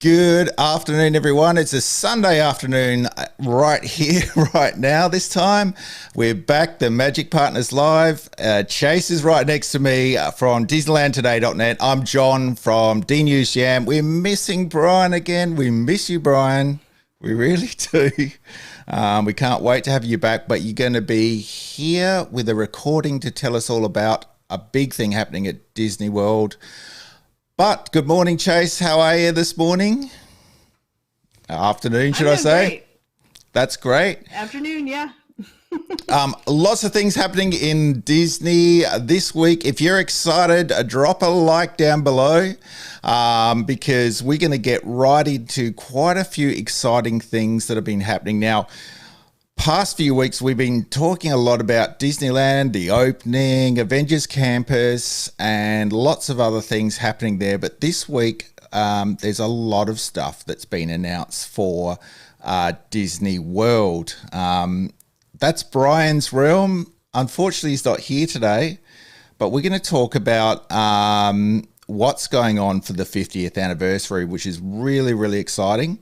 Good afternoon, everyone. It's a Sunday afternoon right here, right now. This time, we're back. The Magic Partners Live. Chase is right next to me from DisneylandToday.net. I'm John from D News Jam. We're missing Bryan again. We miss you, Bryan. We really do. We can't wait to have you back, but you're going to be here with a recording to tell us all about a big thing happening at Disney World. But good morning, Chase. How are you this morning? Afternoon, should I say? Great. That's great. Afternoon, yeah. Lots of things happening in Disney this week. If you're excited, drop a like down below because we're going to get right into quite a few exciting things that have been happening. Now, past few weeks, we've been talking a lot about Disneyland, the opening, Avengers Campus, and lots of other things happening there. But this week, there's a lot of stuff that's been announced for Disney World. That's Bryan's realm. Unfortunately, he's not here today, but we're going to talk about what's going on for the 50th anniversary, which is really, really exciting.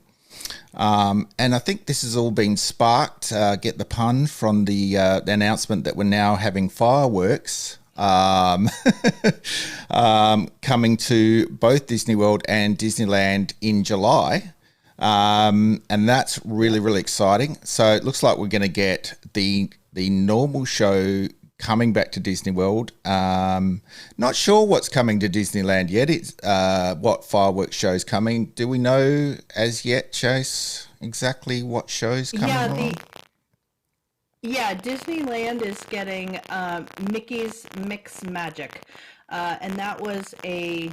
And I think this has all been sparked, get the pun, from the announcement that we're now having fireworks coming to both Disney World and Disneyland in July. And that's really, really exciting. So it looks like we're going to get the normal show coming back to Disney World. Not sure what's coming to Disneyland yet. It's what fireworks show's coming. Do we know as yet, Chase, exactly what show's coming on? Disneyland is getting Mickey's Mix Magic. And that was a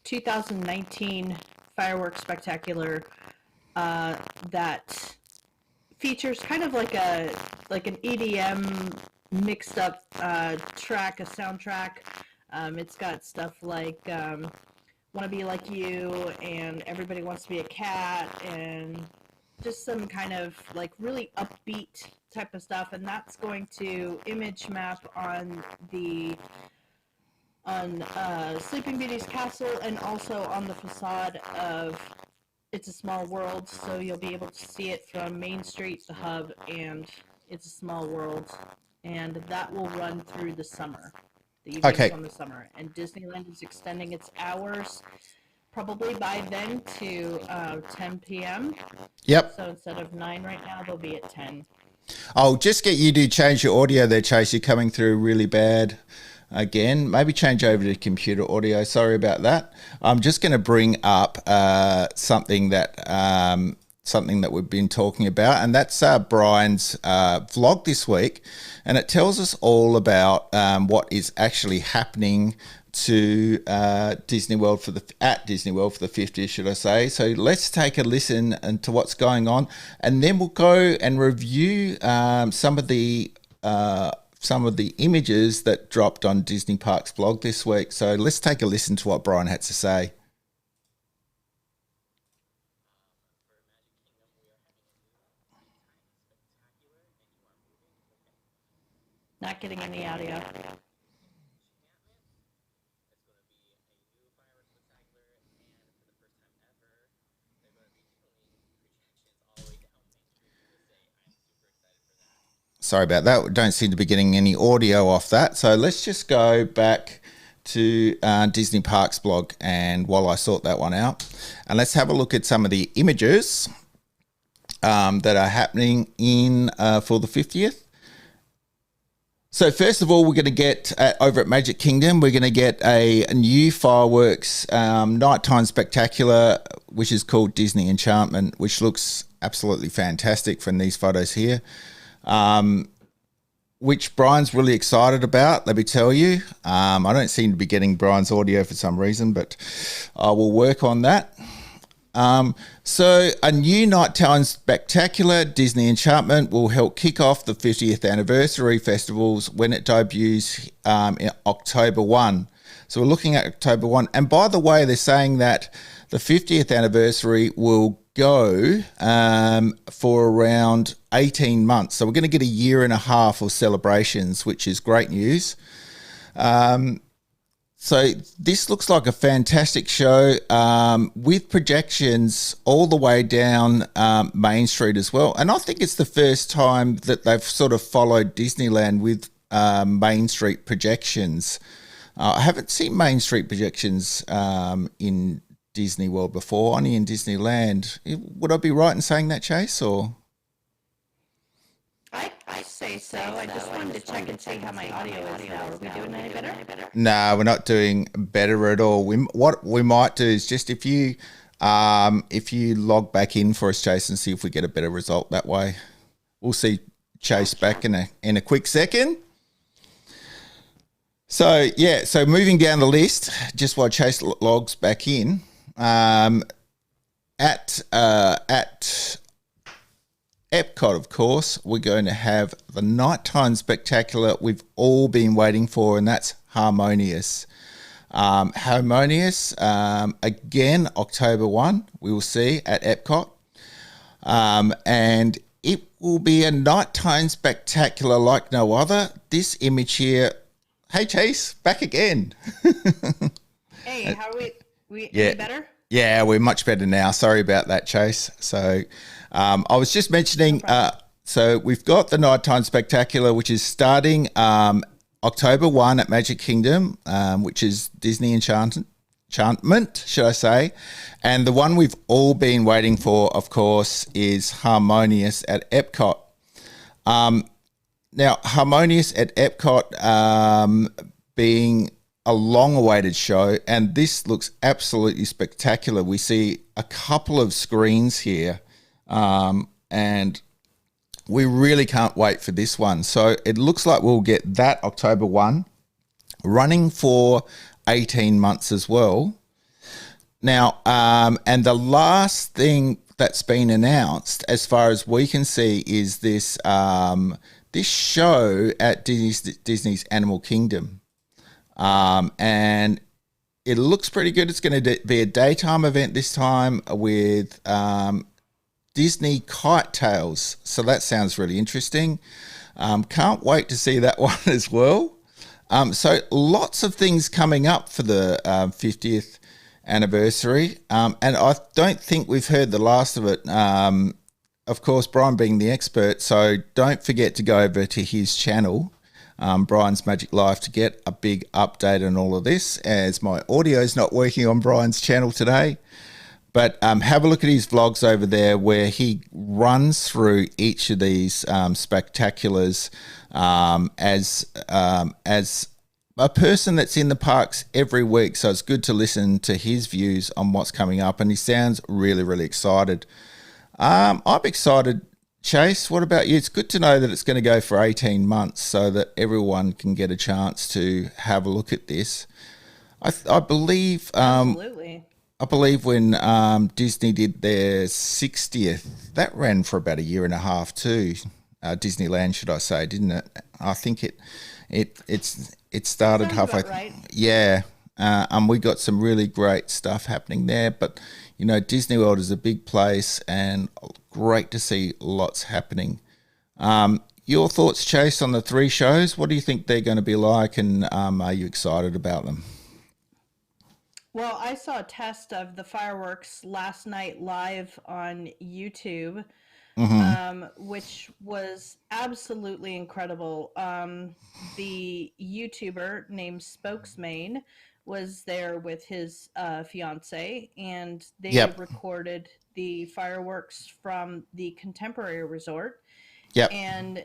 2019 fireworks spectacular that features kind of like an EDM mixed up track, a soundtrack. It's got stuff like Wanna Be Like You and Everybody Wants to Be a Cat and just some kind of like really upbeat type of stuff, and that's going to image map on Sleeping Beauty's castle and also on the facade of It's a Small World, so you'll be able to see it from Main Street, the hub, and It's a Small World. And that will run through the summer, the evenings on the summer. And Disneyland is extending its hours probably by then to 10 p.m. Yep. So instead of 9 right now, they'll be at 10. I'll just get you to change your audio there, Chase. You're coming through really bad again. Maybe change over to computer audio. Sorry about that. I'm just going to bring up something that we've been talking about, and that's Bryan's vlog this week, and it tells us all about what is actually happening to Disney World at Disney World for the 50th, should I say. So let's take a listen to what's going on, and then we'll go and review some of the images that dropped on Disney Parks blog this week. So let's take a listen to what Bryan had to say. Not getting any audio. Sorry about that. We don't seem to be getting any audio off that. So let's just go back to Disney Parks blog, and while I sort that one out, and let's have a look at some of the images that are happening in for the 50th. So first of all, we're going to get over at Magic Kingdom, we're going to get a new fireworks nighttime spectacular, which is called Disney Enchantment, which looks absolutely fantastic from these photos here. Which Bryan's really excited about, let me tell you. I don't seem to be getting Bryan's audio for some reason, but I will work on that. So a new nighttime spectacular, Disney Enchantment, will help kick off the 50th anniversary festivals when it debuts in October 1. So we're looking at October 1. And by the way, they're saying that the 50th anniversary will go for around 18 months. So we're going to get a year and a half of celebrations, which is great news. So this looks like a fantastic show with projections all the way down Main Street as well. And I think it's the first time that they've sort of followed Disneyland with Main Street projections. I haven't seen Main Street projections in Disney World before, only in Disneyland. Would I be right in saying that, Chase? Or I say so. I just wanted to check and see how my audio is now. Are we doing any better? no, we're not doing better at all. What we might do is just if you log back in for us, Chase, and see if we get a better result that way. We'll see Chase back in a quick second. So yeah, so moving down the list, just while Chase logs back in, at Epcot, of course, we're going to have the nighttime spectacular we've all been waiting for, and that's Harmonious. Harmonious, again, October 1, we will see at Epcot. And it will be a nighttime spectacular like no other. This image here, hey Chase, back again. Hey, how are we any better? Yeah, we're much better now. Sorry about that, Chase. So I was just mentioning, so we've got the Nighttime Spectacular, which is starting October 1 at Magic Kingdom, which is Disney Enchantment, should I say. And the one we've all been waiting for, of course, is Harmonious at Epcot. Now, Harmonious at Epcot being a long-awaited show, and this looks absolutely spectacular. We see a couple of screens here, and we really can't wait for this one. So it looks like we'll get that October 1, running for 18 months as well. Now, and the last thing that's been announced, as far as we can see, is this this show at Disney's Animal Kingdom. And it looks pretty good. It's going to be a daytime event this time with Disney Kite Tales. So that sounds really interesting. Can't wait to see that one as well. So lots of things coming up for the 50th anniversary. And I don't think we've heard the last of it. Of course, Bryan being the expert. So don't forget to go over to his channel, Bryan's Magic Life, to get a big update on all of this, as my audio is not working on Bryan's channel today. But have a look at his vlogs over there where he runs through each of these spectaculars as a person that's in the parks every week. So it's good to listen to his views on what's coming up, and he sounds really, really excited. I'm excited. Chase, what about you? It's good to know that it's going to go for 18 months so that everyone can get a chance to have a look at this. I believe Absolutely. I believe when Disney did their 60th, that ran for about a year and a half too. Disneyland, should I say, didn't it? I think it started Sounds halfway. about right. Yeah, and we got some really great stuff happening there. But you know, Disney World is a big place, and great to see lots happening. Your thoughts, Chase, on the three shows? What do you think they're going to be like, and are you excited about them? Well, I saw a test of the fireworks last night live on YouTube, which was absolutely incredible. The YouTuber named Spokesman was there with his fiance, and they Yep. recorded the fireworks from the Contemporary Resort. Yep. And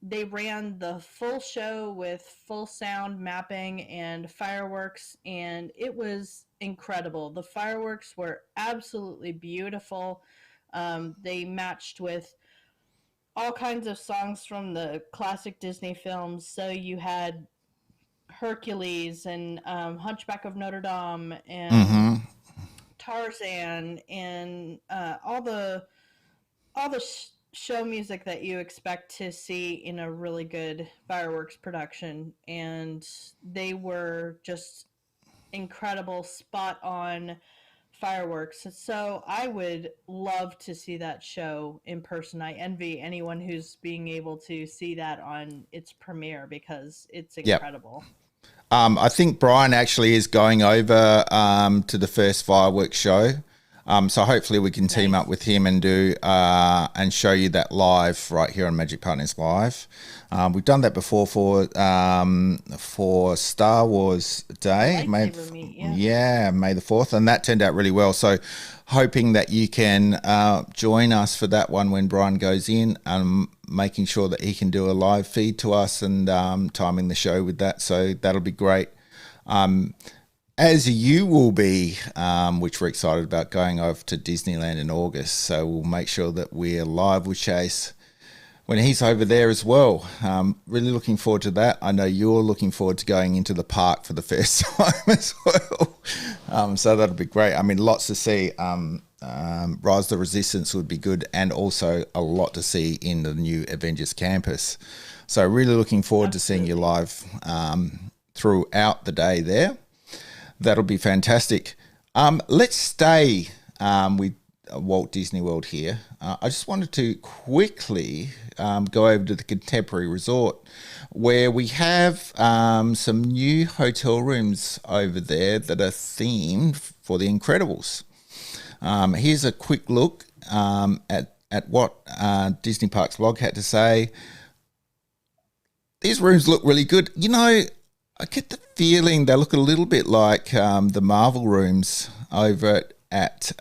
they ran the full show with full sound mapping and fireworks, and it was incredible. The fireworks were absolutely beautiful. They matched with all kinds of songs from the classic Disney films. So you had Hercules and Hunchback of Notre Dame and Mm-hmm. Tarzan and all the show music that you expect to see in a really good fireworks production, and they were just incredible, spot on fireworks. So I would love to see that show in person. I envy anyone who's being able to see that on its premiere because it's Yep. incredible. I think Bryan actually is going over to the first fireworks show. So hopefully we can team up with him and do and show you that live right here on Magic Partners Live. We've done that before for Star Wars Day, May the 4th, and that turned out really well. So hoping that you can join us for that one when Bryan goes in, making sure that he can do a live feed to us and timing the show with that. So that'll be great. As you will be, which we're excited about, going over to Disneyland in August. So we'll make sure that we're live with Chase when he's over there as well. Really looking forward to that. I know you're looking forward to going into the park for the first time as well. So that'll be great. I mean, lots to see. Rise of the Resistance would be good, and also a lot to see in the new Avengers campus. So really looking forward to seeing you live throughout the day there. That'll be fantastic. Let's stay with Walt Disney World here. I just wanted to quickly go over to the Contemporary Resort, where we have some new hotel rooms over there that are themed for The Incredibles. Here's a quick look at what Disney Parks Vlog had to say. These rooms look really good. You know, I get the feeling they look a little bit like the Marvel rooms over at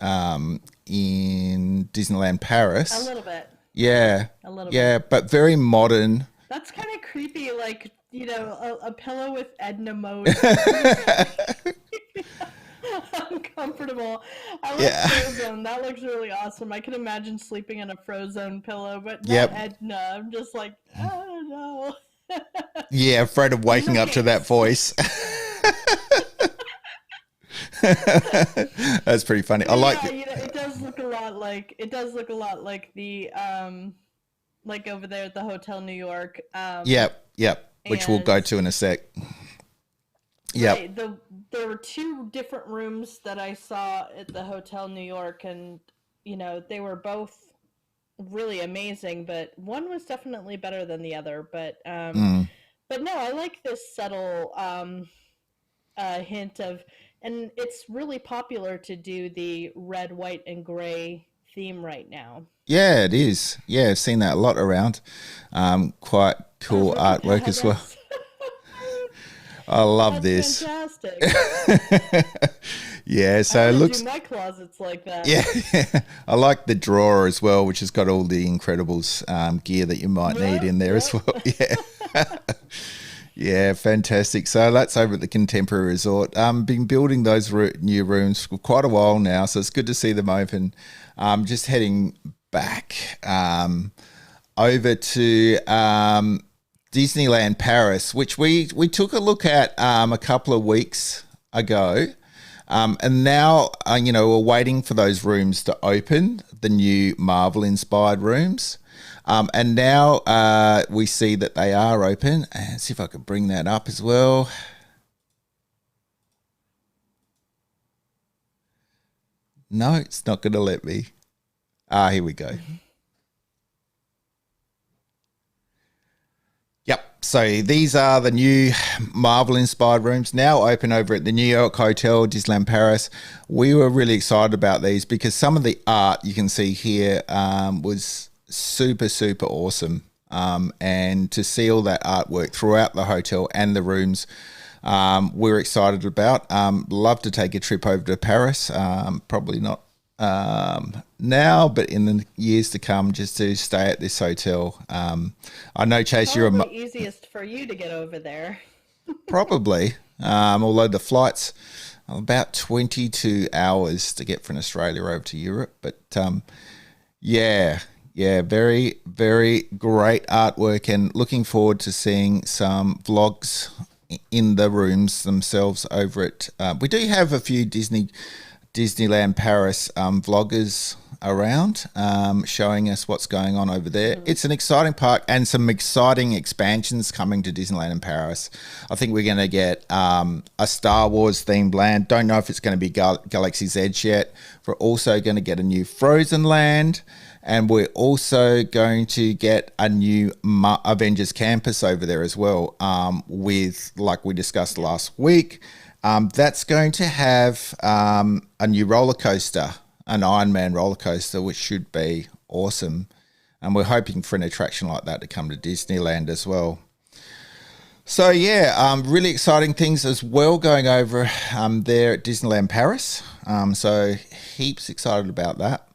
in Disneyland Paris. A little bit. Yeah. A little yeah, bit. But very modern. That's kind of creepy, like, you know, a pillow with Edna mode. Uncomfortable. I like Frozone. That looks really awesome. I can imagine sleeping on a Frozone pillow, but not Edna. I'm just like, oh no. Yeah, afraid of waking up to that voice. That's pretty funny. I like it. You know, it does look a lot like the like over there at the Hotel New York. Yep. Which we'll go to in a sec. Yep. Right, there were two different rooms that I saw at the Hotel New York, and you know, they were both really amazing, but one was definitely better than the other. But no, I like this subtle hint of, and it's really popular to do the red, white, and gray theme right now. Yeah, it is. Yeah, I've seen that a lot around. Quite cool artwork as well. I love this. Fantastic. Yeah, so it looks. Do my closets like that. Yeah, I like the drawer as well, which has got all the Incredibles gear that you might need in there as well. Yeah. Yeah, fantastic. So that's over at the Contemporary Resort. Been building those new rooms for quite a while now, so it's good to see them open. Just heading back over to Disneyland Paris, which we took a look at a couple of weeks ago. And now, you know, we're waiting for those rooms to open, the new Marvel-inspired rooms. And now we see that they are open. And see if I can bring that up as well. No, it's not going to let me. Here we go. Yep, so these are the new Marvel-inspired rooms now open over at the New York Hotel, Disneyland Paris. We were really excited about these because some of the art you can see here was super, super awesome. And to see all that artwork throughout the hotel and the rooms, we're excited about. Love to take a trip over to Paris. Probably not now, but in the years to come, just to stay at this hotel. I know, Chase, probably you're easiest for you to get over there. Probably, although the flight's about 22 hours to get from Australia over to Europe. But yeah, very, very great artwork, and looking forward to seeing some vlogs in the rooms themselves over at. We do have a few Disneyland Paris vloggers around showing us what's going on over there. It's an exciting park and some exciting expansions coming to Disneyland in Paris. I think we're going to get a Star Wars themed land. Don't know if it's going to be Galaxy's Edge yet. We're also going to get a new Frozen land, And we're also going to get a new Avengers campus over there as well, with, like we discussed last week, that's going to have a new roller coaster, an Iron Man roller coaster, which should be awesome. And we're hoping for an attraction like that to come to Disneyland as well. So yeah, really exciting things as well going over there at Disneyland Paris. So heaps excited about that.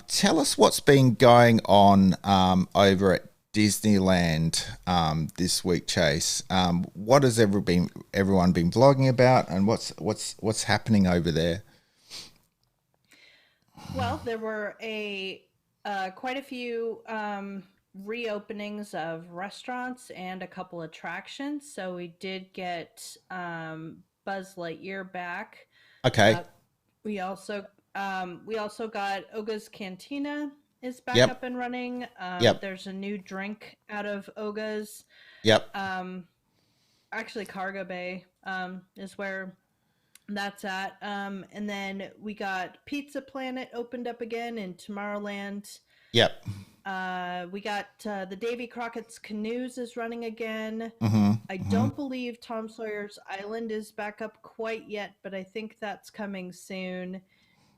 Tell us what's been going on over at Disneyland this week, Chase. What has everyone been vlogging about, and what's happening over there? Well, there were quite a few reopenings of restaurants and a couple attractions. So we did get Buzz Lightyear back. Okay. We also got Oga's Cantina is back Yep. up and running. Yep. There's a new drink out of Oga's. Yep. Actually, Cargo Bay is where that's at. And then we got Pizza Planet opened up again in Tomorrowland. Yep. We got the Davy Crockett's Canoes is running again. I Mm-hmm. don't believe Tom Sawyer's Island is back up quite yet, but I think that's coming soon.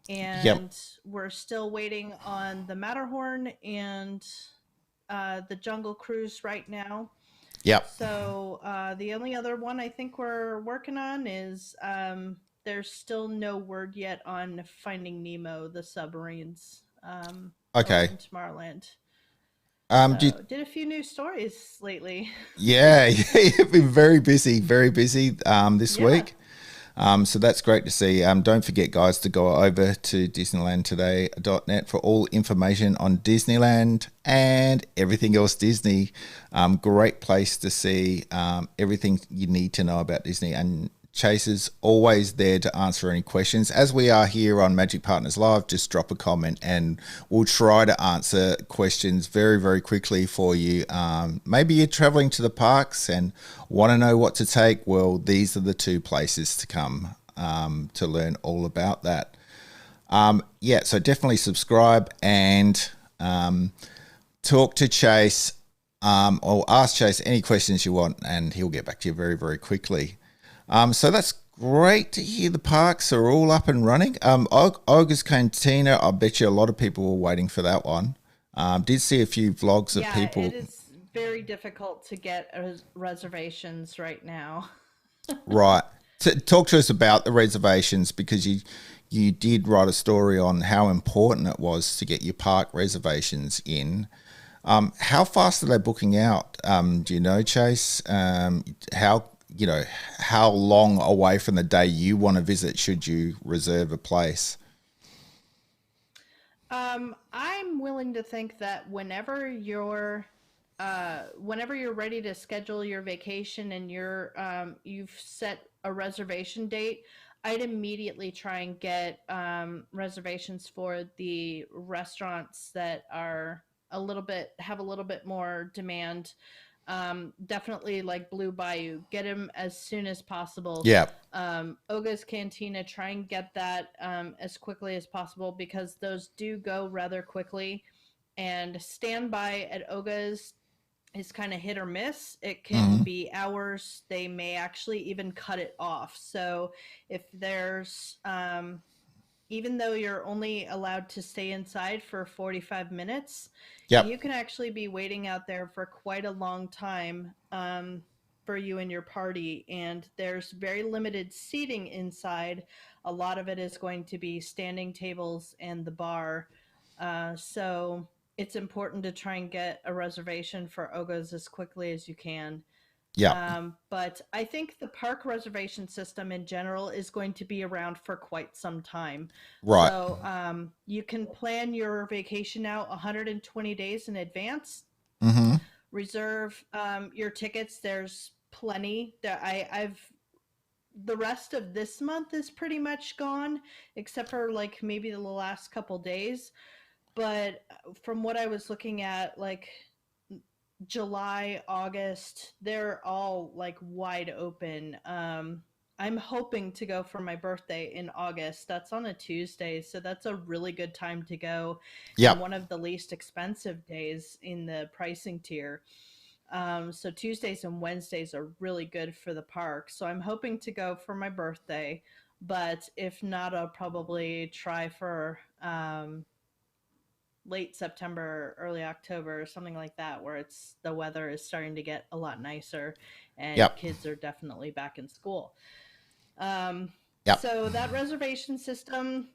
Yep. And we're still waiting on the Matterhorn and the Jungle Cruise right now. Yep. So the only other one I think we're working on is there's still no word yet on Finding Nemo, the submarines. Over Okay. in Tomorrowland. Do you, So did a few new stories lately. yeah, you've been very busy this Yeah. week. So that's great to see. Don't forget, guys, to go over to DisneylandToday.net for all information on Disneyland and everything else Disney. Great place to see everything you need to know about Disney. And Chase is always there to answer any questions. As we are here on Magic Partners Live, just drop a comment and we'll try to answer questions very, very quickly for you. Maybe you're traveling to the parks and want to know what to take. Well, these are the two places to come to learn all about that. Yeah, so definitely subscribe and talk to Chase or ask Chase any questions you want and he'll get back to you very, very quickly. So that's great to hear the parks are all up and running. Ogre's Cantina, I bet you a lot of people were waiting for that one. Did see a few vlogs of people. Yeah, it is very difficult to get reservations right now. Right. Talk to us about the reservations because you did write a story on how important it was to get your park reservations in. How fast are they booking out? Do you know, Chase? How long away from the day you want to visit should you reserve a place? I'm willing to think that whenever you're ready to schedule your vacation and you've set a reservation date, I'd immediately try and get reservations for the restaurants that are have a little bit more demand. Definitely like Blue Bayou, get them as soon as possible. Yeah. Oga's Cantina, try and get that as quickly as possible because those do go rather quickly. And standby at Oga's is kind of hit or miss. It can Mm-hmm. be hours. They may actually even cut it off. So if there's even though you're only allowed to stay inside for 45 minutes, you Yep. can actually be waiting out there for quite a long time for you and your party. And there's very limited seating inside. A lot of it is going to be standing tables and the bar. So it's important to try and get a reservation for Oga's as quickly as you can. Yep. But I think the park reservation system in general is going to be around for quite some time. Right. So you can plan your vacation out 120 days in advance. Mm-hmm. Reserve your tickets. There's plenty. I've the rest of this month is pretty much gone, except for like maybe the last couple days. But from what I was looking at, like July, August, they're all like wide open. I'm hoping to go for my birthday in August. That's on a Tuesday, so that's a really good time to go, and Yep. one of the least expensive days in the pricing tier. So Tuesdays and Wednesdays are really good for the park. So I'm hoping to go for my birthday, but if not, I'll probably try for late September, early October, or something like that, where the weather is starting to get a lot nicer, and Yep. kids are definitely back in school. Um, Yep. so that reservation system,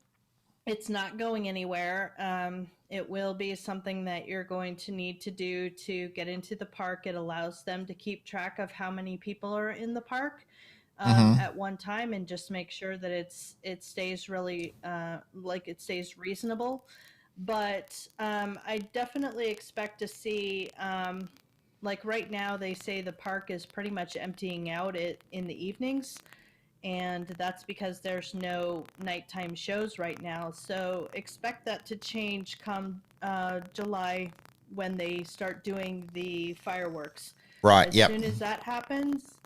it's not going anywhere. It will be something that you're going to need to do to get into the park. It allows them to keep track of how many people are in the park Mm-hmm. at one time, and just make sure that it stays really like it stays reasonable. But I definitely expect to see. Like right now, they say the park is pretty much emptying out in the evenings, and that's because there's no nighttime shows right now. So expect that to change come July, when they start doing the fireworks. Right. As Yep. soon as that happens,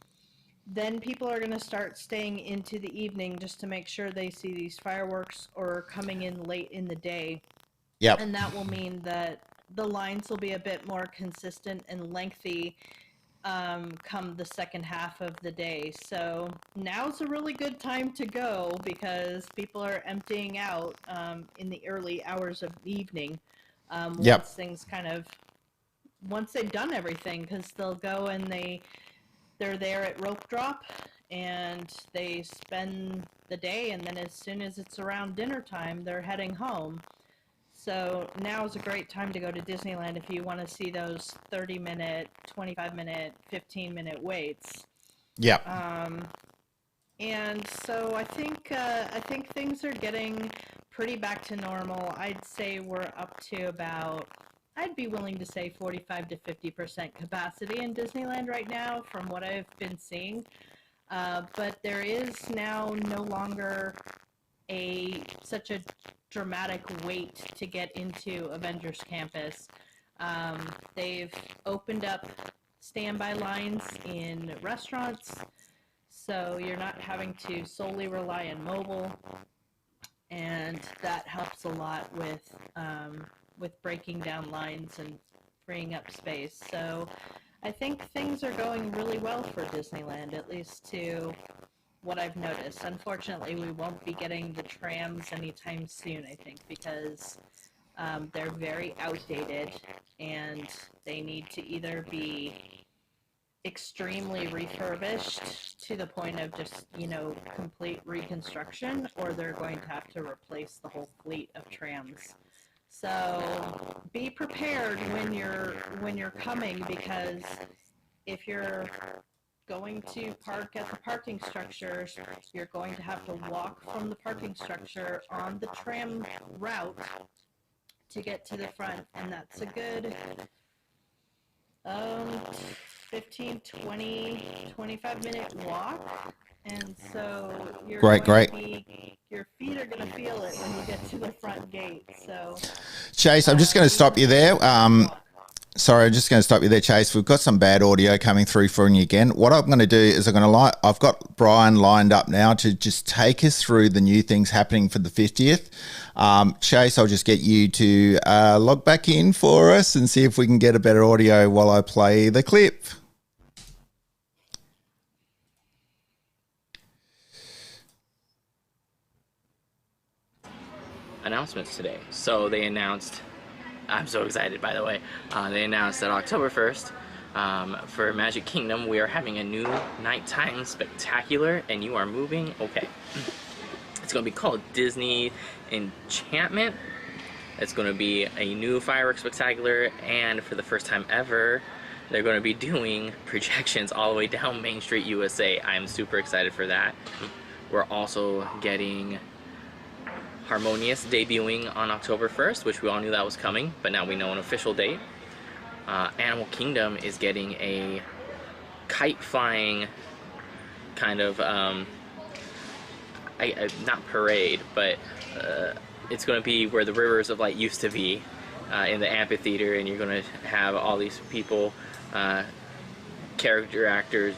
then people are going to start staying into the evening just to make sure they see these fireworks, or coming in late in the day. Yep. And that will mean that the lines will be a bit more consistent and lengthy come the second half of the day. So now's a really good time to go, because people are emptying out in the early hours of the evening, Yep. once they've done everything, because they'll go and they're there at rope drop, and they spend the day, and then as soon as it's around dinner time, they're heading home. So now is a great time to go to Disneyland if you want to see those 30-minute, 25-minute, 15-minute waits. Yep. And so I think things are getting pretty back to normal. I'd say we're up to about, I'd be willing to say 45 to 50% capacity in Disneyland right now from what I've been seeing. But there is now no longer such a dramatic wait to get into Avengers Campus. They've opened up standby lines in restaurants, so you're not having to solely rely on mobile, and that helps a lot with breaking down lines and freeing up space. So I think things are going really well for Disneyland, at least to what I've noticed. Unfortunately, we won't be getting the trams anytime soon, I think, because they're very outdated, and they need to either be extremely refurbished to the point of just, complete reconstruction, or they're going to have to replace the whole fleet of trams. So be prepared when you're coming, because if you're going to park at the parking structures, you're going to have to walk from the parking structure on the tram route to get to the front, and that's a good um, 15, 20, 25-minute walk. And so Great. Great. your feet are going to feel it when you get to the front gate. So, Chase, I'm just going to stop you there. Sorry, I'm just going to stop you there, Chase. We've got some bad audio coming through from you again. What I'm going to do is I've got Bryan lined up now to just take us through the new things happening for the 50th. Chase, I'll just get you to log back in for us and see if we can get a better audio while I play the clip. Announcements today. So they announced, I'm so excited, by the way, they announced that October 1st, for Magic Kingdom, we are having a new nighttime spectacular, and you are moving. Okay. It's going to be called Disney Enchantment. It's going to be a new fireworks spectacular, and for the first time ever, they're going to be doing projections all the way down Main Street, USA. I'm super excited for that. We're also getting Harmonious debuting on October 1st, which we all knew that was coming, but now we know an official date. Animal Kingdom is getting a kite flying kind of, not parade, but it's going to be where the Rivers of Light used to be, in the amphitheater, and you're going to have all these people, not character actors,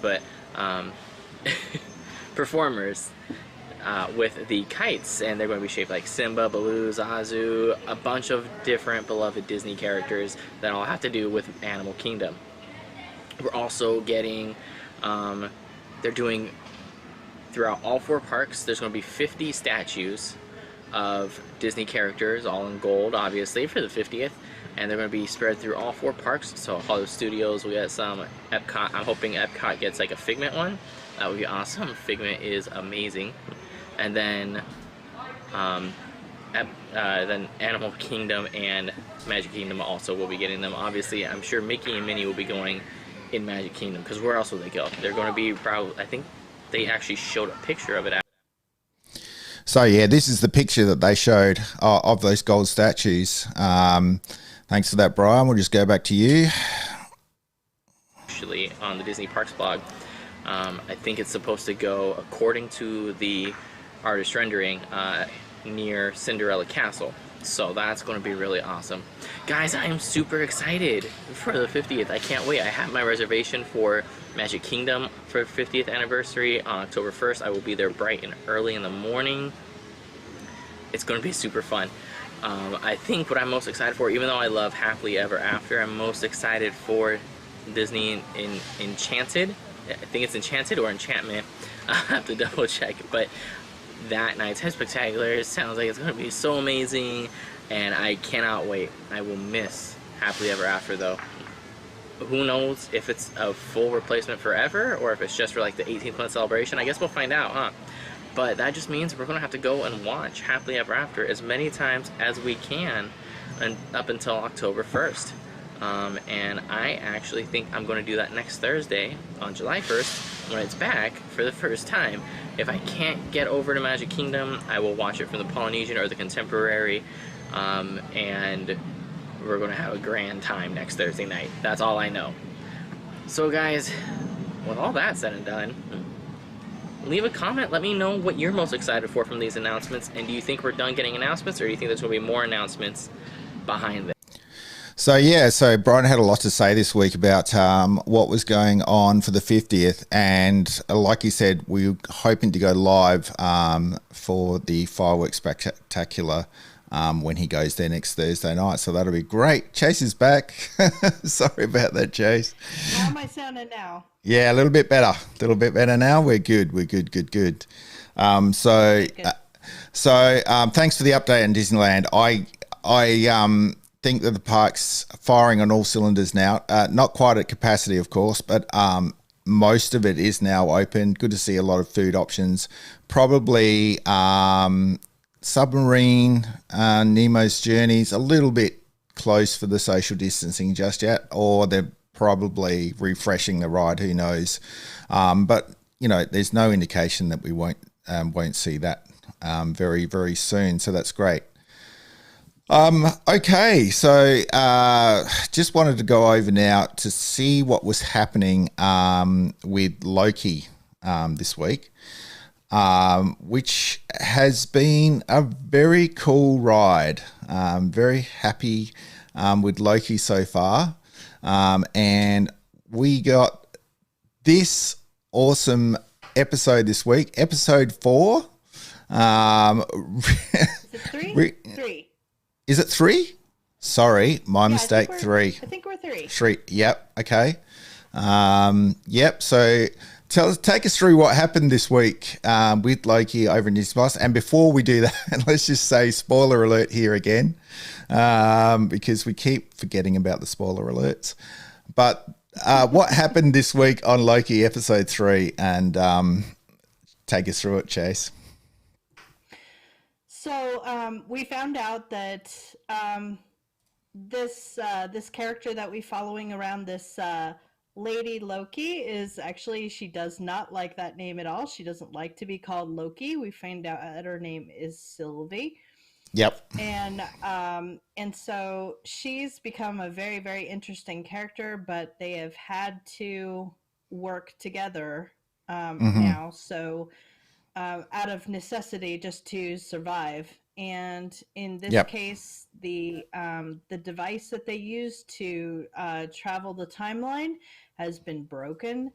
but performers with the kites, and they're going to be shaped like Simba, Baloo, Zazu, a bunch of different beloved Disney characters that all have to do with Animal Kingdom. We're also getting, they're doing, throughout all 4 parks, there's going to be 50 statues of Disney characters, all in gold, obviously, for the 50th. And they're going to be spread through all 4 parks. So Hollywood Studios, we got some. Epcot, I'm hoping Epcot gets like a Figment one. That would be awesome. Figment is amazing. And then, then Animal Kingdom and Magic Kingdom also will be getting them. Obviously, I'm sure Mickey and Minnie will be going in Magic Kingdom, because where else will they go? They're going to be probably, I think they actually showed a picture of it. So yeah, this is the picture that they showed of those gold statues. Thanks for that, Brian. We'll just go back to you. Actually, on the Disney Parks blog, I think it's supposed to go, according to the artist rendering, near Cinderella Castle. So that's going to be really awesome. Guys, I am super excited for the 50th. I can't wait. I have my reservation for Magic Kingdom for 50th anniversary on October 1st. I will be there bright and early in the morning. It's going to be super fun. I think what I'm most excited for, even though I love Happily Ever After, I'm most excited for Disney in Enchanted. I think it's Enchanted or Enchantment. I'll have to double check. But that Nighttime Spectacular sounds like it's going to be so amazing, and I cannot wait. I will miss Happily Ever After, though. Who knows if it's a full replacement forever or if it's just for like the 18th month celebration. I guess we'll find out, huh? But that just means we're going to have to go and watch Happily Ever After as many times as we can and up until October 1st. And I actually think I'm going to do that next Thursday on July 1st when it's back for the first time. If I can't get over to Magic Kingdom, I will watch it from the Polynesian or the Contemporary, and we're going to have a grand time next Thursday night. That's all I know. So guys, with all that said and done, leave a comment. Let me know what you're most excited for from these announcements, and do you think we're done getting announcements, or do you think there's going to be more announcements behind them? So yeah, so Brian had a lot to say this week about what was going on for the 50th, and like he said, we were hoping to go live for the fireworks spectacular when he goes there next Thursday night. So that'll be great. Chase is back. Sorry about that, Chase. How am I sounding now? Yeah, a little bit better. A little bit better now. We're good. We're good. Good. Thanks for the update on Disneyland. I think that the park's firing on all cylinders now. Not quite at capacity, of course, but most of it is now open. Good to see a lot of food options. Probably Submarine, Nemo's Journey's a little bit close for the social distancing just yet, or they're probably refreshing the ride. Who knows? But you know, there's no indication that we won't see that very, very soon. So that's great. Okay, so just wanted to go over now to see what was happening with Loki this week, which has been a very cool ride. Very happy with Loki so far. And we got this awesome episode this week, episode 4. Is it 3? 3. Is it 3? Sorry, my mistake. 3. I think we're 3. 3. Yep. Okay. Yep. So take us through what happened this week with Loki over in Disney Plus. And before we do that, let's just say spoiler alert here again, because we keep forgetting about the spoiler alerts. But what happened this week on Loki episode 3? And take us through it, Chase. So we found out that this character that we're following around, this Lady Loki, is actually, she does not like that name at all. She doesn't like to be called Loki. We find out that her name is Sylvie. Yep. And so she's become a very, very interesting character, but they have had to work together now. So out of necessity, just to survive. And in this case, the device that they use to travel the timeline has been broken,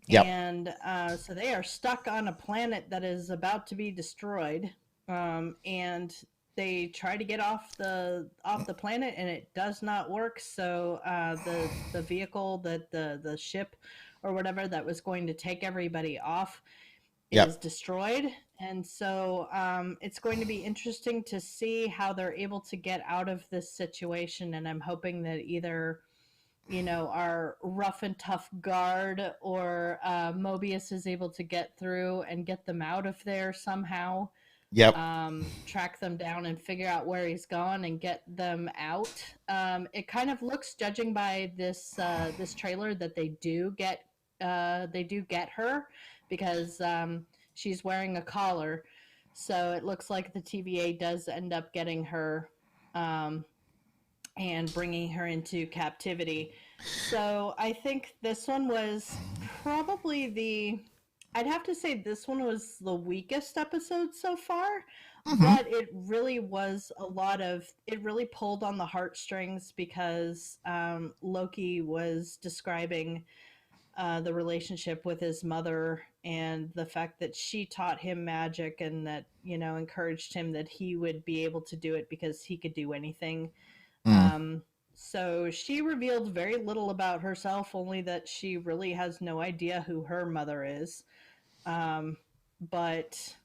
Yep. And so they are stuck on a planet that is about to be destroyed, and they try to get off the planet, and it does not work. So the vehicle that the ship or whatever that was going to take everybody off is Yep. destroyed. And so it's going to be interesting to see how they're able to get out of this situation. And I'm hoping that either, our rough and tough guard or Mobius is able to get through and get them out of there somehow. Yep. Track them down and figure out where he's gone and get them out. It kind of looks, judging by this trailer, that they do get her, because she's wearing a collar. So it looks like the TVA does end up getting her and bringing her into captivity. So I think this one was probably I'd have to say this one was the weakest episode so far, but it really was it really pulled on the heartstrings, because Loki was describing the relationship with his mother and the fact that she taught him magic, and that, encouraged him that he would be able to do it because he could do anything. So she revealed very little about herself, only that she really has no idea who her mother is. But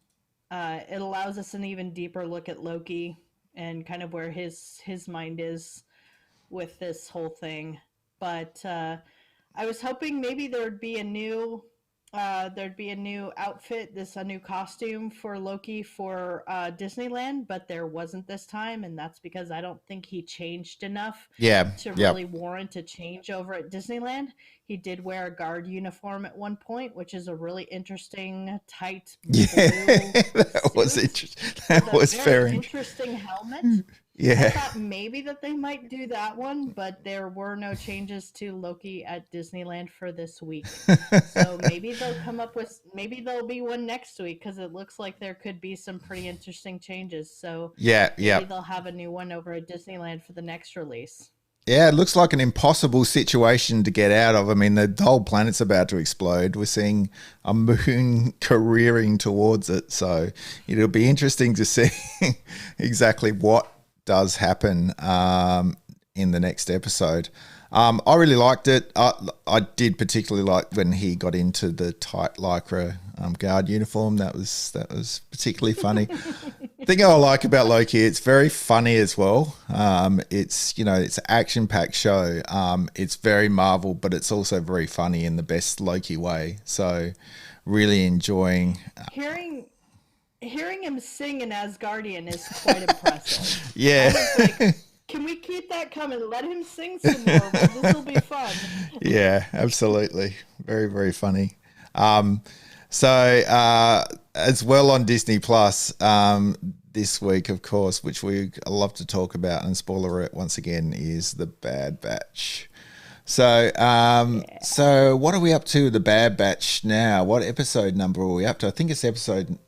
it allows us an even deeper look at Loki and kind of where his mind is with this whole thing. But I was hoping maybe there'd be a new outfit, a new costume for Loki for Disneyland, but there wasn't this time, and that's because I don't think he changed enough to really warrant a change over at Disneyland. He did wear a guard uniform at one point, which is a really interesting, tight blue that was interesting. That was very interesting helmet. Yeah. I thought maybe that they might do that one, but there were no changes to Loki at Disneyland for this week. So maybe there'll be one next week, because it looks like there could be some pretty interesting changes. So maybe they'll have a new one over at Disneyland for the next release. Yeah, it looks like an impossible situation to get out of. I mean, the whole planet's about to explode. We're seeing a moon careering towards it. So it'll be interesting to see exactly what does happen in the next episode. I really liked it. I did particularly like when he got into the tight lycra guard uniform. That was particularly funny. The thing I like about Loki, it's very funny as well. It's an action-packed show. It's very Marvel, but it's also very funny in the best Loki way. So really enjoying hearing him sing in Asgardian is quite impressive. Yeah. Can we keep that coming? Let him sing some more. This will be fun. Yeah, absolutely. Very, very funny. As well on Disney Plus this week, of course, which we love to talk about, and spoiler it once again, is The Bad Batch. So what are we up to, The Bad Batch now? What episode number are we up to? I think it's episode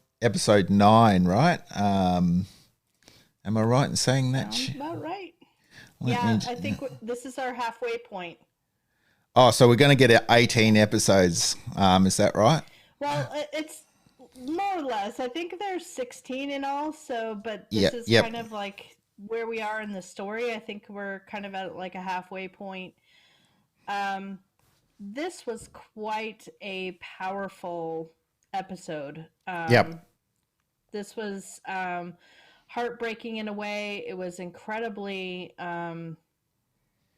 9, right? Am I right in saying that? Sounds about right. I think this is our halfway point. Oh, so we're going to get 18 episodes. Is that right? Well, it's more or less. I think there's 16 in all. So, but this is kind of like where we are in the story. I think we're kind of at like a halfway point. This was quite a powerful episode. This was heartbreaking in a way. It was incredibly, there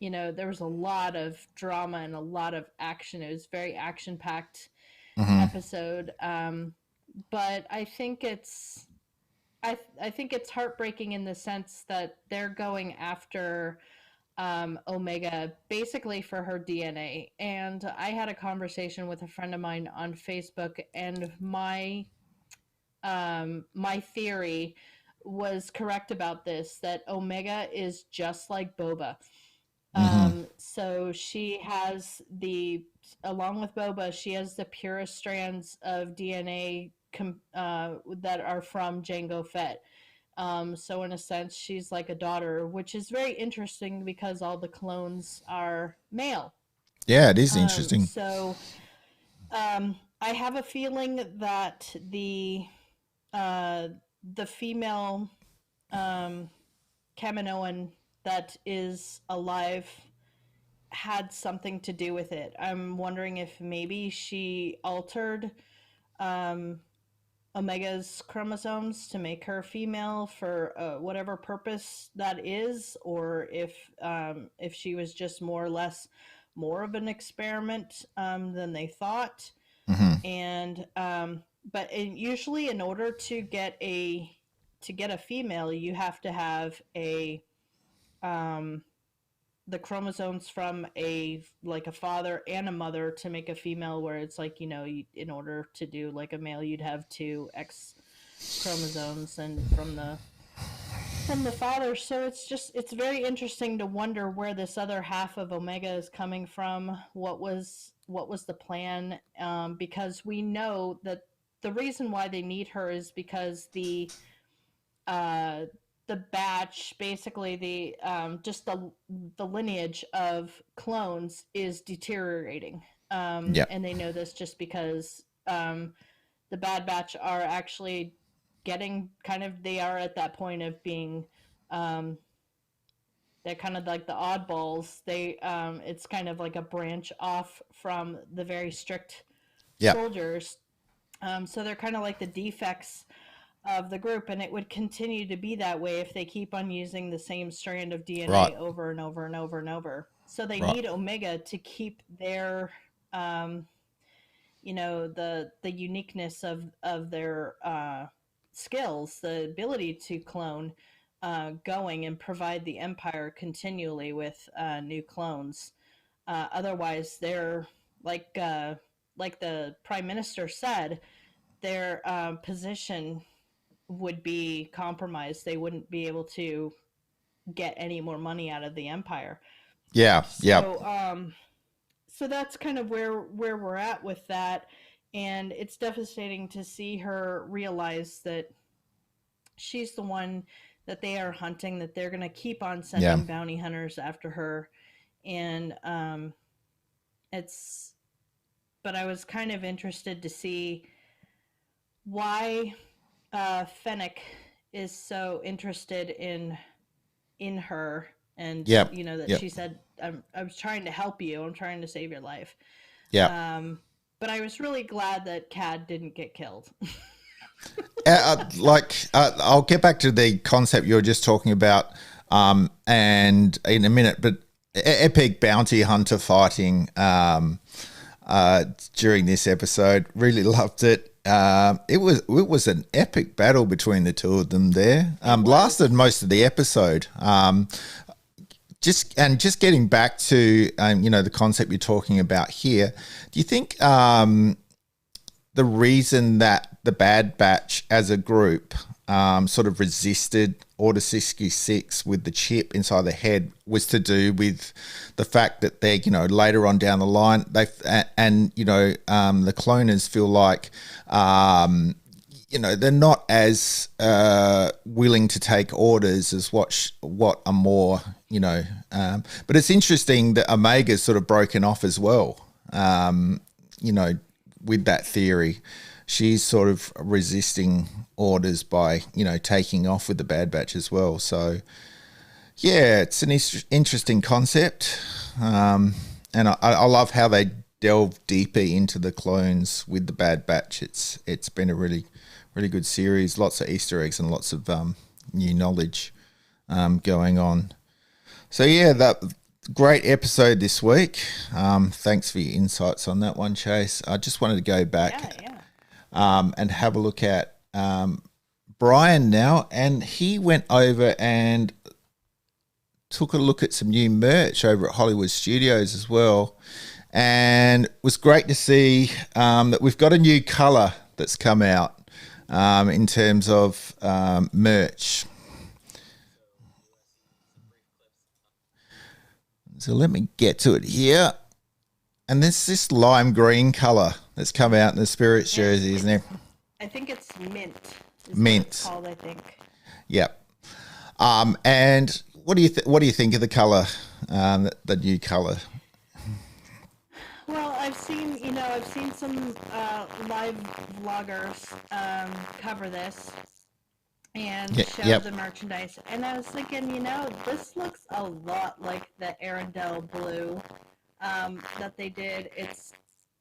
was a lot of drama and a lot of action. It was very action-packed episode. But I think it's heartbreaking in the sense that they're going after Omega basically for her DNA. And I had a conversation with a friend of mine on Facebook, and my theory was correct about this, that Omega is just like Boba. So she has along with Boba, she has the purest strands of DNA that are from Jango Fett. So in a sense, she's like a daughter, which is very interesting because all the clones are male. Yeah, it is interesting. So I have a feeling that uh, the female Kaminoan that is alive had something to do with it. I'm wondering if maybe she altered um, Omega's chromosomes to make her female for whatever purpose that is, or if she was just more or less more of an experiment than they thought. Hmm. And but usually, in order to get a female, you have to have a um, the chromosomes from a like a father and a mother to make a female, where it's like, in order to do like a male, you'd have two X chromosomes and from the father. So it's very interesting to wonder where this other half of Omega is coming from. What was the plan? Because we know that the reason why they need her is because uh, the batch, basically just the lineage of clones is deteriorating, Yep. and they know this just because the Bad Batch are actually getting they are at that point of being um, they're kind of like the oddballs. It's kind of like a branch off from the very strict Yep. soldiers. So they're kind of like the defects of the group, and it would continue to be that way if they keep on using the same strand of DNA Right. over and over and over and over. So they Right. need Omega to keep their the uniqueness of their skills, the ability to clone, going and provide the Empire continually with new clones. Otherwise, they're like the Prime Minister said, their position would be compromised. They wouldn't be able to get any more money out of the Empire. Yeah. Yep. So that's kind of where we're at with that, and it's devastating to see her realize that she's the one that they are hunting, that they're going to keep on Yeah. sending bounty hunters after her. And it's but I was kind of interested to see why Fennec is so interested in her, and Yep. that Yep. she said, I was trying to help you, I'm trying to save your life. Yep. But I was really glad that Cad didn't get killed. I'll get back to the concept you were just talking about, and in a minute, but epic bounty hunter fighting during this episode. Really loved it. It was an epic battle between the two of them there. Lasted most of the episode. Just getting back to the concept you're talking about here. Do you think the reason that the Bad Batch as a group sort of resisted Order 66 with the chip inside the head was to do with the fact that they, later on down the line, the cloners feel like, they're not as willing to take orders as what are more, but it's interesting that Omega's sort of broken off as well, with that theory. She's sort of resisting orders by, taking off with the Bad Batch as well. So, yeah, it's an interesting concept. And I love how they delve deeper into the clones with the Bad Batch. It's been a really, really good series. Lots of Easter eggs and lots of new knowledge going on. So, yeah, that great episode this week. Thanks for your insights on that one, Chase. I just wanted to go back and have a look at Bryan now, and he went over and took a look at some new merch over at Hollywood Studios as well, and it was great to see that we've got a new colour that's come out in terms of merch. So let me get to it here. And there's this lime green colour that's come out in the Spirits jersey, isn't there? I think it's mint. Mint. It's called, I think. Yep. And what do you think of the colour, the new colour? Well, Well, I've seen some live vloggers cover this and show Yep. the merchandise, and I was thinking, this looks a lot like the Arendelle blue that they did. It's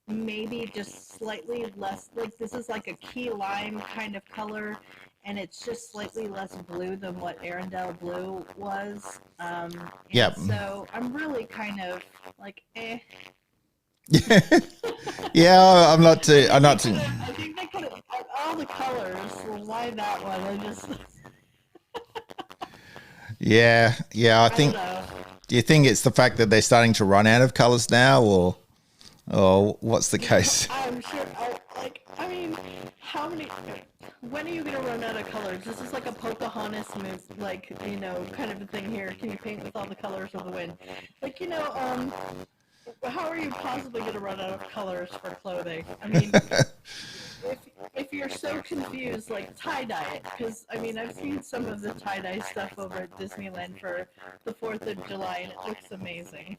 maybe just slightly less, like this is like a key lime kind of color, and it's just slightly less blue than what Arendelle blue was. Yep. So I'm really kind of like, eh. Yeah, I'm not too. I think they could have all the colors. Well, why that one? I just. Yeah. I I think. don't know. Do you think it's the fact that they're starting to run out of colors now, or what's the case? I'm sure. I mean, how many? When are you gonna run out of colors? This is like a Pocahontas move, kind of a thing here. Can you paint with all the colors of the wind? How are you possibly gonna run out of colors for clothing? I mean, if you're so confused, like tie-dye it, because I've seen some of the tie-dye stuff over at Disneyland for the 4th of July, and it looks amazing.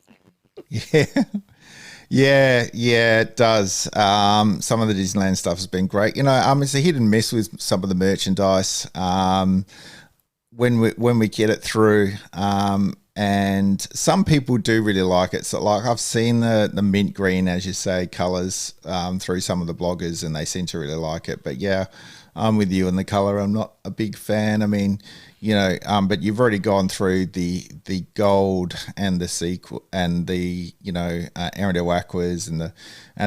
Yeah, it does. Some of the Disneyland stuff has been great. It's a hit and miss with some of the merchandise. When we get it through, and some people do really like it. So, like, I've seen the mint green, as you say, colors through some of the bloggers, and they seem to really like it. But yeah, I'm with you on the color. I'm not a big fan. I mean, but you've already gone through the gold and the and the Arendelle aquas and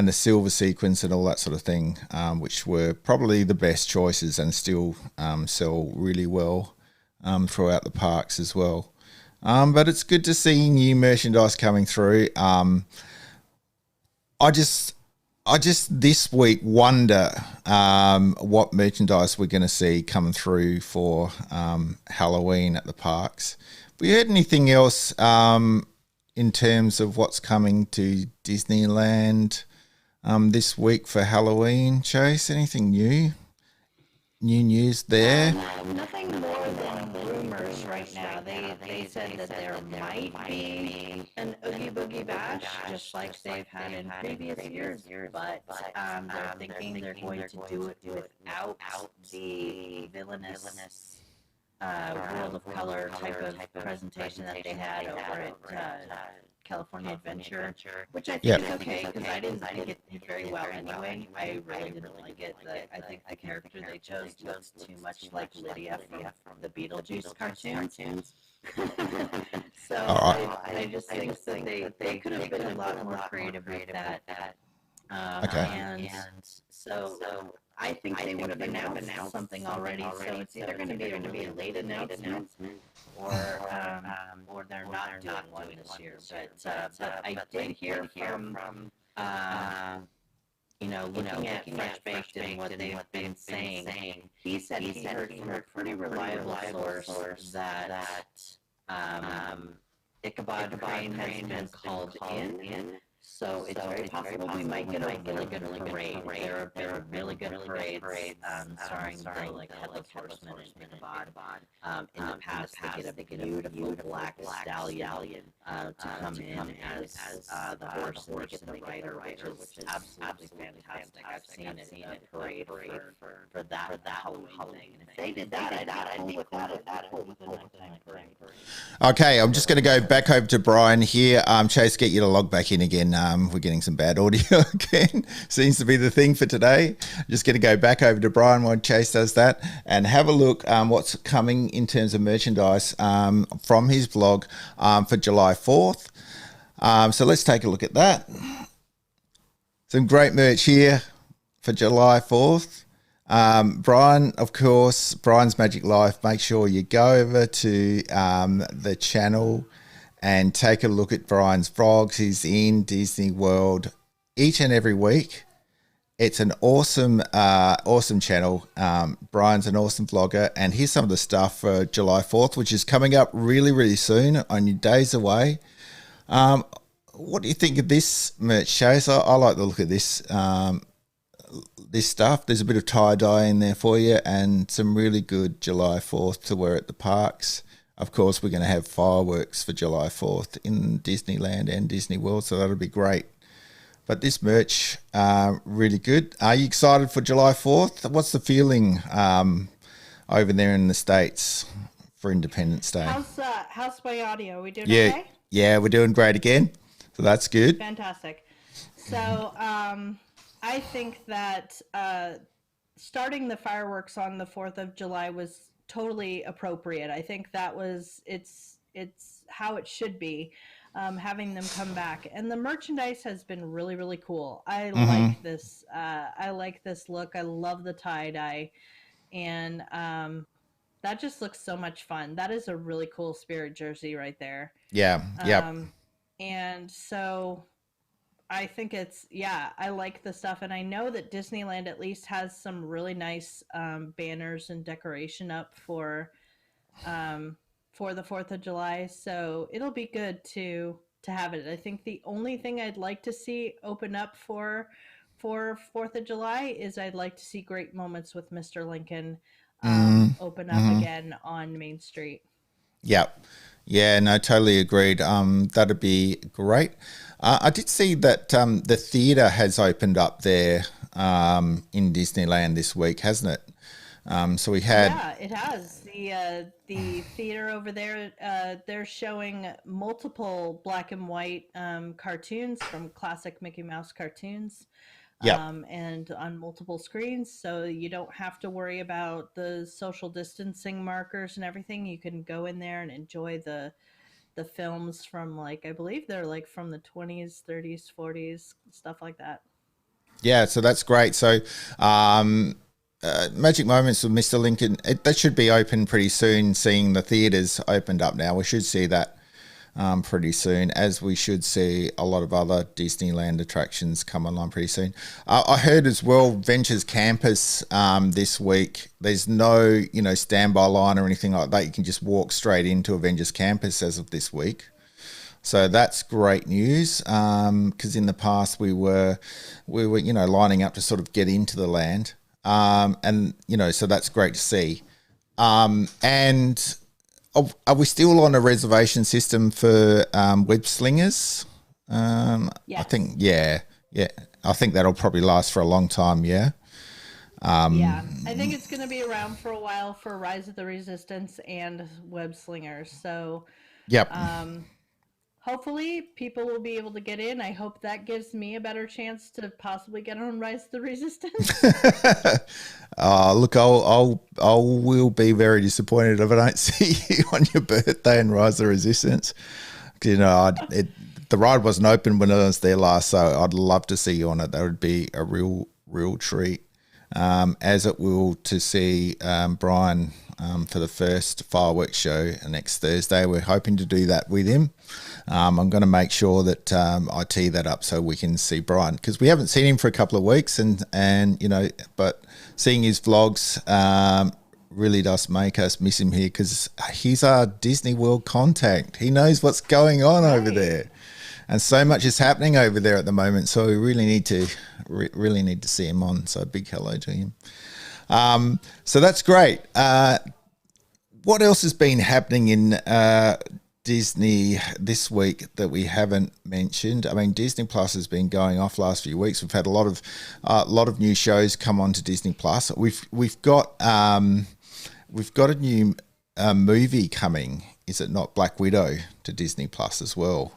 the silver sequins and all that sort of thing, which were probably the best choices and still sell really well throughout the parks as well. But it's good to see new merchandise coming through. I just this week wonder what merchandise we're going to see coming through for Halloween at the parks. Have we heard anything else in terms of what's coming to Disneyland this week for Halloween, Chase? Anything new? New news there? Nothing more than rumors right now. They said that there might be an Oogie Boogie Bash, just like they've had in previous years, but they're thinking they're going to do it without the villainous World of Color type of presentation that they had over at California Adventure, which I think is okay, because I didn't think it did very well anyway. I really didn't like it. I think the character they chose looks too much like Lydia from the Beetlejuice cartoons. So I just think that they could have been a lot more creative with that. And so I think they would have announced something already. So it's either going to be a late announcement, or they're not doing one this year. But I did hear from looking at Fresh Baked and what they've been saying. He said he heard from a pretty reliable source that Ichabod Crane has been called in. So it's very possible we might get a really good parade. There have been really good parades starring the Headless Horseman and Ichabod. In the past, they get a beautiful black stallion to come in as the horse and the rider, which is absolutely fantastic. I've seen a parade for that whole thing. And if they did that, I'd be with that whole nighttime parade. Okay, I'm just going to go back over to Bryan here. Chase, get you to log back in again. We're getting some bad audio again. Seems to be the thing for today. Just going to go back over to Bryan while Chase does that and have a look what's coming in terms of merchandise from his blog for July 4th. So let's take a look at that. Some great merch here for July 4th. Bryan, of course, Bryan's Magic Life. Make sure you go over to the channel and take a look at Bryan's vlogs. He's in Disney World each and every week. It's an awesome channel. Bryan's an awesome vlogger, and here's some of the stuff for July 4th, which is coming up really, really soon, only days away. What do you think of this merch, Chase? I like the look of this stuff. There's a bit of tie-dye in there for you and some really good July 4th to wear at the parks. Of course, we're going to have fireworks for July 4th in Disneyland and Disney World, so that'll be great. But this merch, really good. Are you excited for July 4th? What's the feeling over there in the States for Independence Day? How's my audio? Are we doing Yeah, okay? yeah, we're doing great again. So that's good. Fantastic. So I think that starting the fireworks on the 4th of July was totally appropriate. I think that was it's how it should be. Having them come back, and the merchandise has been really, really cool. I like this. I like this look. I love the tie dye, and that just looks so much fun. That is a really cool Spirit jersey right there. Yeah, yep. And so I think I like the stuff. And I know that Disneyland at least has some really nice banners and decoration up for the 4th of July. So it'll be good to have it. I think the only thing I'd like to see open up for 4th of July is I'd like to see Great Moments with Mr. Lincoln open up again on Main Street. Yep. Yeah, no, totally agreed. That'd be great. I did see that the theatre has opened up there in Disneyland this week, hasn't it? So we had... Yeah, it has. The theater over there, they're showing multiple black and white cartoons from classic Mickey Mouse cartoons. And on multiple screens, so you don't have to worry about the social distancing markers and everything. You can go in there and enjoy the films from, like, I believe they're like from the 20s, 30s, 40s, stuff like that. Yeah, so that's great. So Magic Moments with Mr. Lincoln, that should be open pretty soon, seeing the theatres opened up now. We should see that pretty soon, as we should see a lot of other Disneyland attractions come online pretty soon. I heard as well, Ventures Campus this week, there's no standby line or anything like that. You can just walk straight into Avengers Campus as of this week. So that's great news, because in the past we were lining up to sort of get into the land, and so that's great to see. And are we still on a reservation system for web slingers? Yes. I think, yeah. I think that'll probably last for a long time, yeah? Yeah, I think it's going to be around for a while for Rise of the Resistance and web slingers. So, yep. Hopefully people will be able to get in. I hope that gives me a better chance to possibly get on Rise of the Resistance. Look, I will be very disappointed if I don't see you on your birthday in Rise of the Resistance. The ride wasn't open when I was there last, so I'd love to see you on it. That would be a real treat. As it will to see Bryan for the first fireworks show next Thursday. We're hoping to do that with him. I'm going to make sure that I tee that up so we can see Bryan, because we haven't seen him for a couple of weeks, and but seeing his vlogs really does make us miss him here, because he's our Disney World contact. He knows what's going on over there, and so much is happening over there at the moment. So we really need to see him on. So a big hello to him. So that's great. What else has been happening in Disney this week that we haven't mentioned? I mean, Disney Plus has been going off last few weeks. We've had a lot of new shows come on to Disney Plus. We've got a new movie coming. Is it not? Black Widow to Disney Plus as well.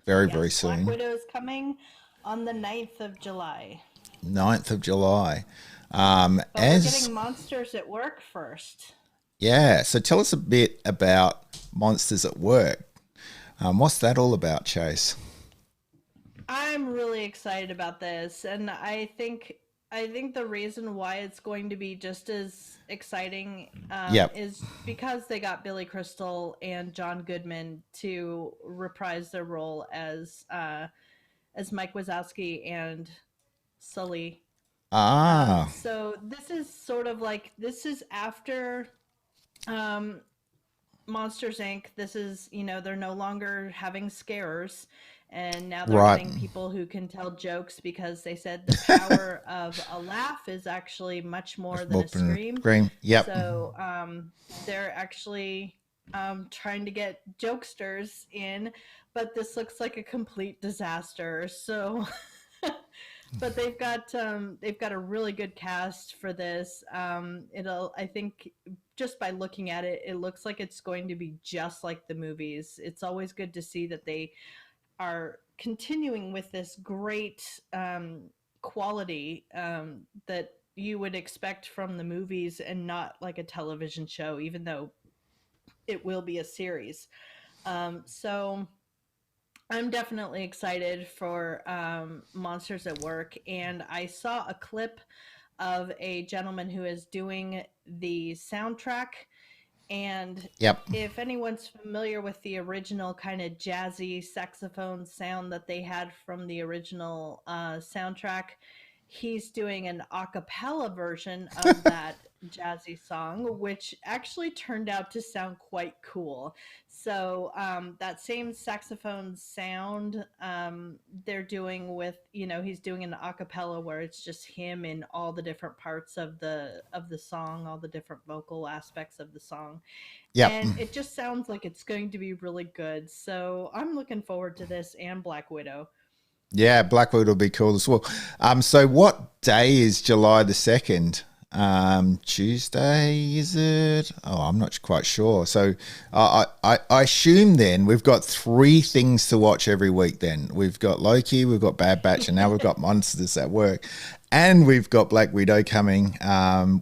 Very soon. Black Widow is coming on the 9th of July. 9th of July. But we're getting Monsters at Work first. Yeah, so tell us a bit about Monsters at Work. What's that all about, Chase? I'm really excited about this, and I think the reason why it's going to be just as exciting is because they got Billy Crystal and John Goodman to reprise their role as Mike Wazowski and Sully. So this is sort of like, this is after Monsters Inc. This is, they're no longer having scarers, and now they're having people who can tell jokes, because they said the power of a laugh is actually much more than a scream. Yep. So they're actually trying to get jokesters in, but this looks like a complete disaster. So, but they've got a really good cast for this. I think just by looking at it, it looks like it's going to be just like the movies. It's always good to see that they are continuing with this great quality that you would expect from the movies and not like a television show, even though it will be a series. So I'm definitely excited for Monsters at Work. And I saw a clip of a gentleman who is doing the soundtrack. And Yep. if anyone's familiar with the original kind of jazzy saxophone sound that they had from the original soundtrack, he's doing an a cappella version of that jazzy song, which actually turned out to sound quite cool. So that same saxophone sound they're doing with, he's doing an a cappella where it's just him in all the different parts of the song, all the different vocal aspects of the song. Yep. And it just sounds like it's going to be really good. So I'm looking forward to this and Black Widow. Yeah, Blackwood will be cool as well. So what day is July the 2nd? Tuesday, is it? Oh, I'm not quite sure. So I assume then we've got 3 things to watch every week then. We've got Loki, we've got Bad Batch, and now we've got Monsters at Work. And we've got Black Widow coming,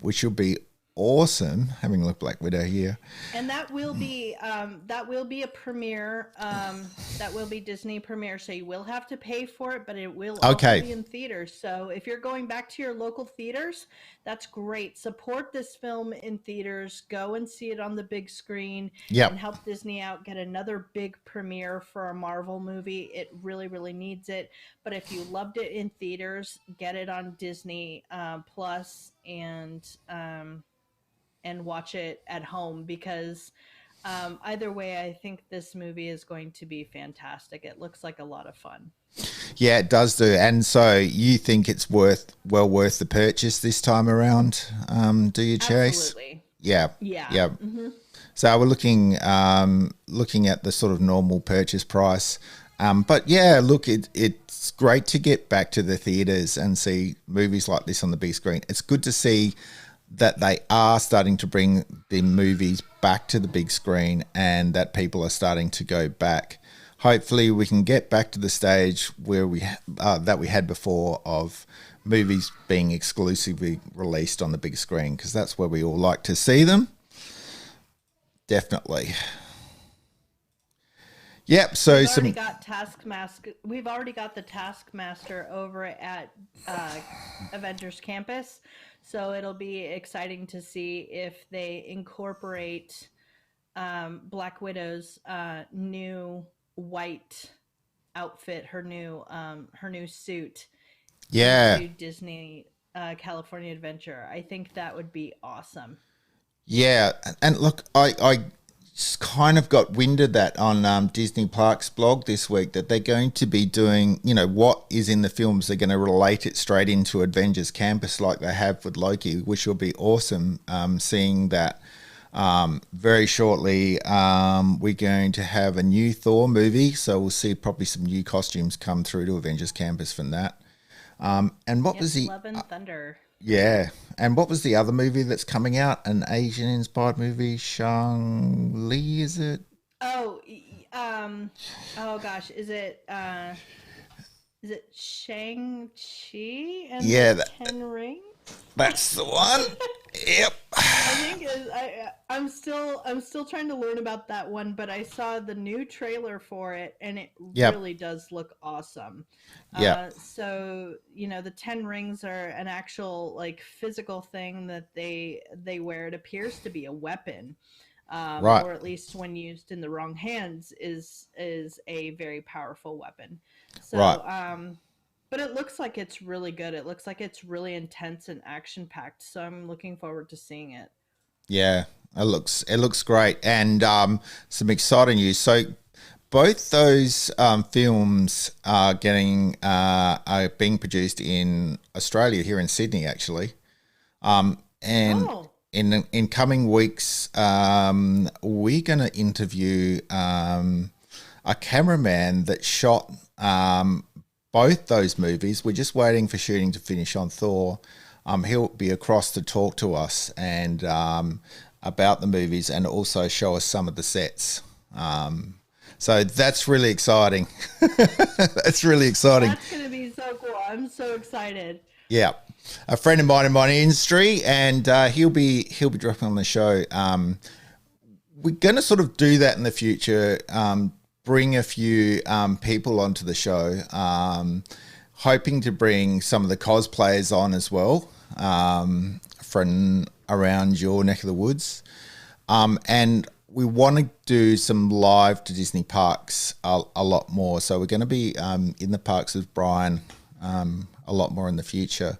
which will be awesome. Having a look at Black Widow here. And that will be a premiere. That will be Disney premiere, so you will have to pay for it, but it will also be in theaters. So if you're going back to your local theaters, that's great. Support this film in theaters. Go and see it on the big screen. Yep. And help Disney out. Get another big premiere for a Marvel movie. It really, really needs it. But if you loved it in theaters, get it on Disney Plus and watch it at home, because either way, I think this movie is going to be fantastic. It looks like a lot of fun. Yeah, it does do. And so you think it's worth the purchase this time around, do you, Chase? Absolutely. Yeah. Yeah. Yeah. Mm-hmm. So we're looking at the sort of normal purchase price. But yeah, look, it's great to get back to the theaters and see movies like this on the big screen. It's good to see that they are starting to bring the movies back to the big screen and that people are starting to go back. Hopefully we can get back to the stage where we had before of movies being exclusively released on the big screen, because that's where we all like to see them. Definitely. Yep. So we've already got the Taskmaster over at Avengers Campus. So it'll be exciting to see if they incorporate Black Widow's new white outfit, her new suit, into Disney California Adventure. I think that would be awesome. Yeah, and look, I kind of got wind of that on Disney Parks blog this week, that they're going to be doing, what is in the films. They're going to relate it straight into Avengers Campus like they have with Loki, which will be awesome. Seeing that very shortly, we're going to have a new Thor movie, so we'll see probably some new costumes come through to Avengers Campus from that. And what was the Love and Thunder? Yeah. And what was the other movie that's coming out? An Asian-inspired movie, Shang-Li, is it? Oh, oh gosh, is it Shang-Chi and the Ten Rings? That's the one. Yep. I think I'm still trying to learn about that one, but I saw the new trailer for it, and it really does look awesome. Yeah. So the 10 rings are an actual like physical thing that they wear. It appears to be a weapon, right. Or at least when used in the wrong hands is a very powerful weapon. So, right. But it looks like it's really good. It looks like it's really intense and action-packed. So I'm looking forward to seeing it. Yeah, it looks great, and some exciting news. So both those films are being produced in Australia, here in Sydney, actually. And in coming weeks, we're going to interview a cameraman that shot both those movies. We're just waiting for shooting to finish on Thor. He'll be across to talk to us and about the movies and also show us some of the sets. So that's really exciting. That's really exciting. That's going to be so cool. I'm so excited. Yeah. A friend of mine in my industry, and he'll be dropping on the show. We're going to sort of do that in the future, bring a few people onto the show, hoping to bring some of the cosplayers on as well from around your neck of the woods. And we want to do some live to Disney parks a lot more. So we're going to be in the parks with Bryan a lot more in the future.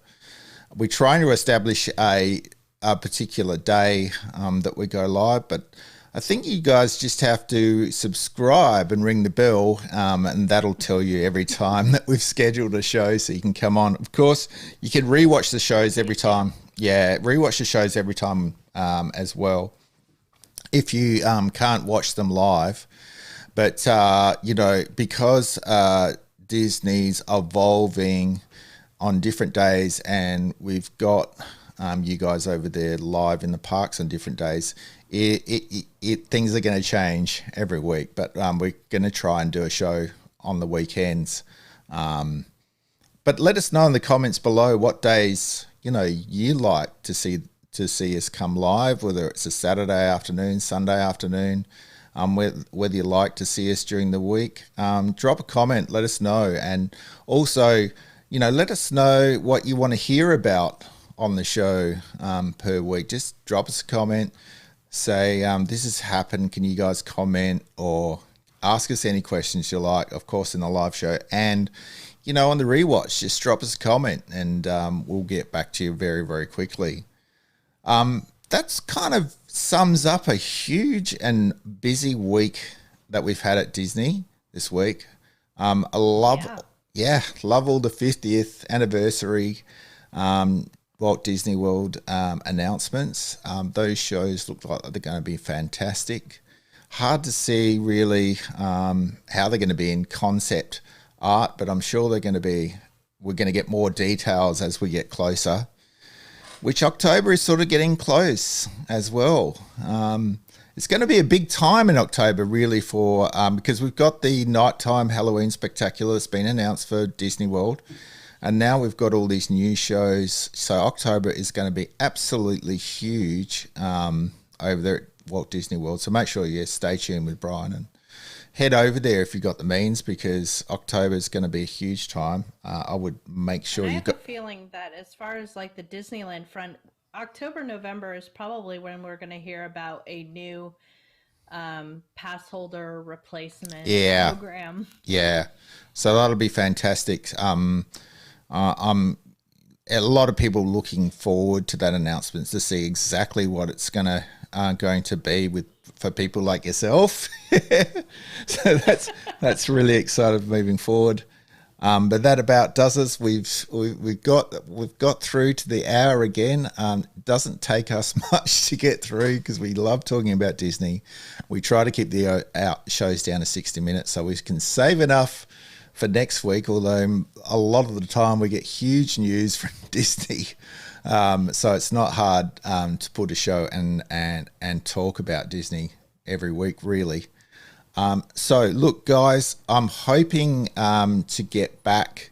We're trying to establish a particular day that we go live, but I think you guys just have to subscribe and ring the bell, and that'll tell you every time that we've scheduled a show so you can come on. Of course, you can rewatch the shows every time. Yeah, rewatch the shows every time as well if you can't watch them live. But, because Disney's evolving on different days and we've got you guys over there live in the parks on different days, things are going to change every week, but we're going to try and do a show on the weekends. But let us know in the comments below what days you like to see us come live, whether it's a Saturday afternoon, Sunday afternoon, whether you like to see us during the week. Drop a comment, let us know, and also let us know what you want to hear about on the show per week. Just drop us a comment. Say, this has happened. Can you guys comment or ask us any questions you like, of course, in the live show. And, on the rewatch, just drop us a comment and we'll get back to you very, very quickly. That's kind of sums up a huge and busy week that we've had at Disney this week. I love all the 50th anniversary Walt Disney World announcements. Those shows look like they're going to be fantastic. Hard to see really how they're going to be in concept art, but I'm sure we're going to get more details as we get closer, which October is sort of getting close as well. It's going to be a big time in October really for because we've got the nighttime Halloween spectacular that's been announced for Disney World. And now we've got all these new shows. So October is going to be absolutely huge over there at Walt Disney World. So make sure you stay tuned with Bryan and head over there if you've got the means, because October is going to be a huge time. I would make sure you've got... I have a feeling that as far as like the Disneyland front, October, November is probably when we're going to hear about a new pass holder replacement program. Yeah. So that'll be fantastic. A lot of people looking forward to that announcement to see exactly what it's going to be for people like yourself. So that's really excited moving forward. But that about does us. We've got through to the hour again. It doesn't take us much to get through because we love talking about Disney. We try to keep the shows down to 60 minutes so we can save enough for next week, although a lot of the time we get huge news from Disney. So it's not hard to put a show and talk about Disney every week, really. So look, guys, I'm hoping to get back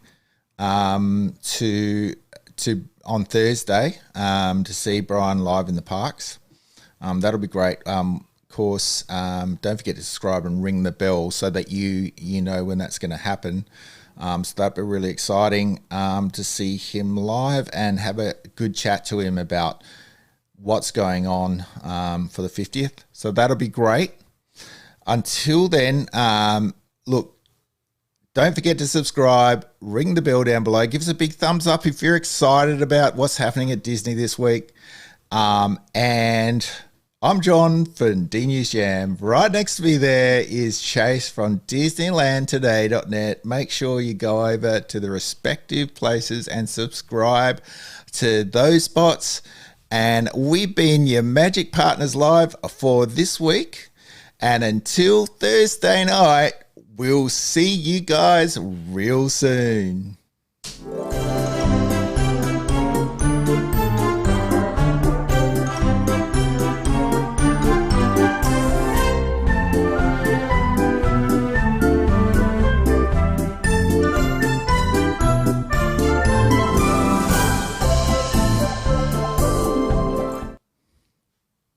to on Thursday to see Bryan live in the parks. That'll be great. Of course, don't forget to subscribe and ring the bell so that you know when that's going to happen. So that'd be really exciting to see him live and have a good chat to him about what's going on for the 50th. So that'll be great. Until then, look, don't forget to subscribe, ring the bell down below, give us a big thumbs up if you're excited about what's happening at Disney this week. And I'm John from D News Jam. Right next to me there is Chase from DisneylandToday.net. Make sure you go over to the respective places and subscribe to those spots. And we've been your Magic Partners Live for this week. And until Thursday night, we'll see you guys real soon.